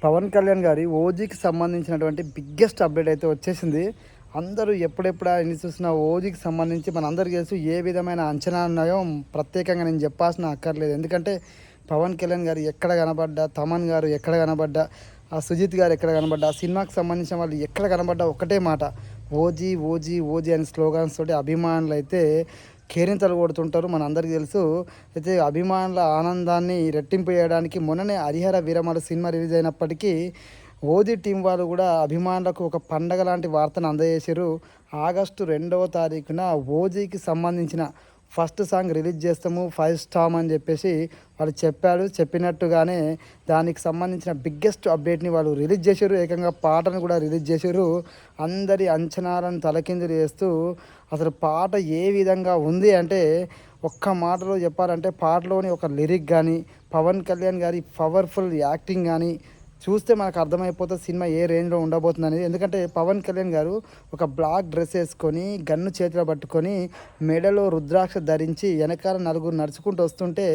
పవన్ కళ్యాణ్ గారి ఓజీకి సంబంధించినటువంటి biggest update అయితే వచ్చేసింది. అందరూ ఎప్పుడెప్పుడా ఎన్ని చూసినా ఓజీకి సంబంధించి మనందరికీ తెలుసు ఏ విధమైన అంచనా ఉన్నాయో ప్రత్యేకంగా నేను చెప్పాల్సిన అక్కర్లేదు. ఎందుకంటే పవన్ కళ్యాణ్ గారు ఎక్కడ కనబడ్డా, తమన్ గారు ఎక్కడ కనబడ్డా, ఆ సుజిత్ గారు ఎక్కడ కనబడ్డా, ఆ సినిమాకి సంబంధించిన వాళ్ళు ఎక్కడ కనబడ్డా ఒకటే మాట, ఓజీ ఓజీ ఓజీ అని స్లోగాన్స్ తోటి అభిమానులు అయితే కేరింతలు కొడుతుంటారు. మనందరికీ తెలుసు. అయితే అభిమానుల ఆనందాన్ని రెట్టింపు చేయడానికి మొన్ననే హరిహర వీరమల సినిమా రిలీజ్ అయినప్పటికీ ఓజీ టీం వాళ్ళు కూడా అభిమానులకు ఒక పండగ లాంటి వార్తను అందజేశారు. ఆగస్టు 2వ తారీఖున ఓజీకి సంబంధించిన ఫస్ట్ సాంగ్ రిలీజ్ చేస్తాము 5 స్టార్ అని చెప్పేసి వాళ్ళు చెప్పారు. చెప్పినట్టుగానే దానికి సంబంధించిన బిగ్గెస్ట్ అప్డేట్ని వాళ్ళు రిలీజ్ చేశారు. ఏకంగా పాటను కూడా రిలీజ్ చేశారు. అందరి అంచనాలను తలకిందులు చేస్తూ అసలు పాట ఏ విధంగా ఉంది అంటే, ఒక్క మాటలో చెప్పాలంటే పాటలోని ఒక లిరిక్ కానీ, పవన్ కళ్యాణ్ గారి పవర్ఫుల్ యాక్టింగ్ కానీ చూస్తే మనకు అర్థమైపోతుంది సినిమా ఏ రేంజ్లో ఉండబోతుంది అనేది. ఎందుకంటే పవన్ కళ్యాణ్ గారు ఒక బ్లాక్ డ్రెస్ వేసుకొని, గన్ను చేతిలో పట్టుకొని, మెడలో రుద్రాక్ష ధరించి వెనకాల నలుగురు నడుచుకుంటూ వస్తుంటే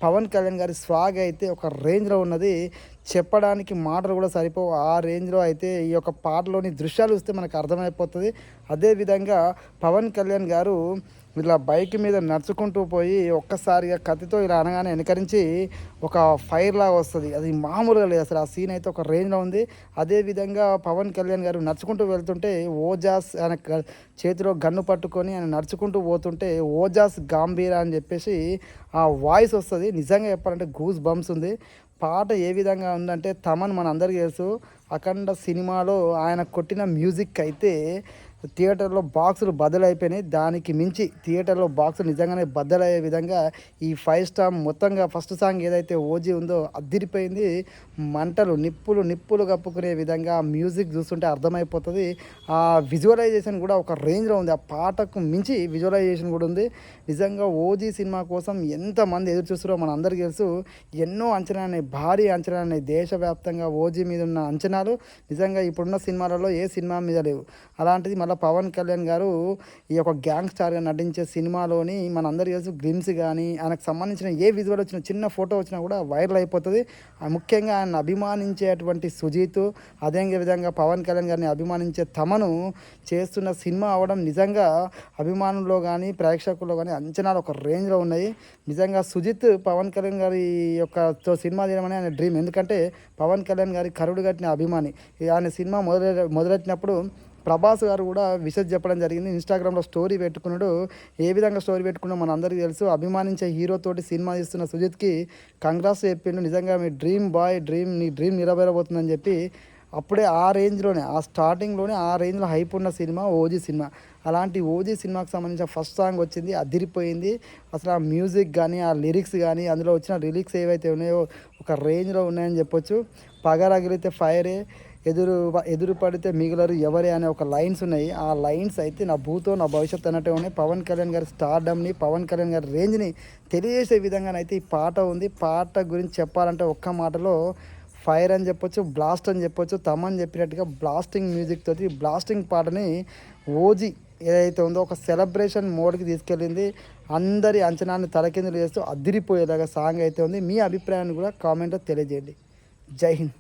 పవన్ కళ్యాణ్ గారి స్వాగ్ అయితే ఒక రేంజ్లో ఉన్నది. చెప్పడానికి మాటలు కూడా సరిపోవు. ఆ రేంజ్లో అయితే ఈ యొక్క పాటలోని దృశ్యాలు చూస్తే మనకు అర్థమైపోతుంది. అదేవిధంగా పవన్ కళ్యాణ్ గారు ఇలా బైక్ మీద నడుచుకుంటూ పోయి ఒక్కసారిగా కత్తితో ఇలా అనగానే వెనకరించి ఒక ఫైర్ లాగా వస్తుంది. అది మామూలుగా లేదు అసలు. ఆ సీన్ అయితే ఒక రేంజ్లో ఉంది. అదేవిధంగా పవన్ కళ్యాణ్ గారు నడుచుకుంటూ వెళ్తుంటే ఓజాస్ ఆయన చేతిలో గన్ను పట్టుకొని ఆయన నడుచుకుంటూ పోతుంటే ఓజాస్ గాంభీర అని చెప్పేసి ఆ వాయిస్ వస్తుంది. నిజంగా చెప్పాలంటే గూస్ బంప్స్ ఉంది. పాట ఏ విధంగా ఉందంటే, తమన్ మన అందరికీ తెలుసు, అఖండ సినిమాలో ఆయన కొట్టిన మ్యూజిక్ అయితే థియేటర్లో బాక్సులు బద్దలైపోయినాయి. దానికి మించి థియేటర్లో బాక్సులు నిజంగానే బద్దలయ్యే విధంగా ఈ 5 స్టార్ మొత్తంగా ఫస్ట్ సాంగ్ ఏదైతే ఓజీ ఉందో అద్దిరిపోయింది. మంటలు నిప్పులు కప్పుకునే విధంగా మ్యూజిక్ చూస్తుంటే అర్థమైపోతుంది. ఆ విజువలైజేషన్ కూడా ఒక రేంజ్లో ఉంది. ఆ పాటకు మించి విజువలైజేషన్ కూడా ఉంది. నిజంగా ఓజీ సినిమా కోసం ఎంతమంది ఎదురు చూస్తారో మన అందరికీ తెలుసు. ఎన్నో అంచనాలు, భారీ అంచనాలు దేశవ్యాప్తంగా ఓజీ మీద ఉన్న అంచనాలు నిజంగా ఇప్పుడున్న సినిమాలలో ఏ సినిమా మీద లేవు. అలాంటిది మళ్ళీ పవన్ కళ్యాణ్ గారు ఈ యొక్క గ్యాంగ్ స్టార్గా నటించే సినిమాలోని మనందరికీ తెలుసు గ్లిమ్స్ కానీ, ఆయనకు సంబంధించిన ఏ విజువల్ వచ్చినా, చిన్న ఫోటో వచ్చినా కూడా వైరల్ అయిపోతుంది. ముఖ్యంగా ఆయన అభిమానించేటువంటి సుజీత్, అదే విధంగా పవన్ కళ్యాణ్ గారిని అభిమానించే తమను చేస్తున్న సినిమా అవడం నిజంగా అభిమానుల్లో కానీ, ప్రేక్షకుల్లో కానీ అంచనాలు ఒక రేంజ్లో ఉన్నాయి. నిజంగా సుజిత్ పవన్ కళ్యాణ్ గారి యొక్క సినిమా తీయమని ఆయన డ్రీమ్. ఎందుకంటే పవన్ కళ్యాణ్ గారి కరుడు కట్టిన అభిమాని. ఆయన సినిమా మొదలెట్టినప్పుడు ప్రభాస్ గారు కూడా విషెస్ చెప్పడం జరిగింది. ఇన్స్టాగ్రామ్లో స్టోరీ పెట్టుకున్నాడు. ఏ విధంగా స్టోరీ పెట్టుకున్నా మన అందరికీ తెలుసు. అభిమానించే హీరోతోటి సినిమా తీస్తున్న సుజిత్కి కంగ్రాట్స్ చెప్పిండు. నిజంగా మీ నీ డ్రీమ్ నెరవేరబోతుందని చెప్పి అప్పుడే ఆ రేంజ్లోనే, ఆ స్టార్టింగ్లోనే ఆ రేంజ్లో హైప్ ఉన్న సినిమా ఓజీ సినిమా. అలాంటి ఓజీ సినిమాకి సంబంధించిన ఫస్ట్ సాంగ్ వచ్చింది, అదిరిపోయింది. అసలు ఆ మ్యూజిక్ కానీ, ఆ లిరిక్స్ కానీ, అందులో వచ్చిన లిరిక్స్ ఏవైతే ఉన్నాయో ఒక రేంజ్లో ఉన్నాయని చెప్పొచ్చు. పగరగిలితే ఫైరే, ఎదురు పడితే మిగులరు ఎవరే అనే ఒక లైన్స్ ఉన్నాయి. ఆ లైన్స్ అయితే నా భూతో నా భవిష్యత్తు అన్నట్టే ఉన్నాయి. పవన్ కళ్యాణ్ గారి స్టార్డమ్ని, పవన్ కళ్యాణ్ గారి రేంజ్ని తెలియజేసే విధంగానైతే ఈ పాట ఉంది. పాట గురించి చెప్పాలంటే ఒక్క మాటలో ఫైర్ అని చెప్పొచ్చు, బ్లాస్ట్ అని చెప్పొచ్చు. తమన్ చెప్పినట్టుగా బ్లాస్టింగ్ మ్యూజిక్ తోటి బ్లాస్టింగ్ పాటని ఓజీ ఏదైతే ఉందో ఒక సెలబ్రేషన్ మోడ్కి తీసుకెళ్ళింది. అందరి అంచనాన్ని తలకిందులు చేస్తూ అదిరిపోయేలాగా సాంగ్ అయితే ఉంది. మీ అభిప్రాయాన్ని కూడా కామెంట్లో తెలియజేయండి. జై హింద్.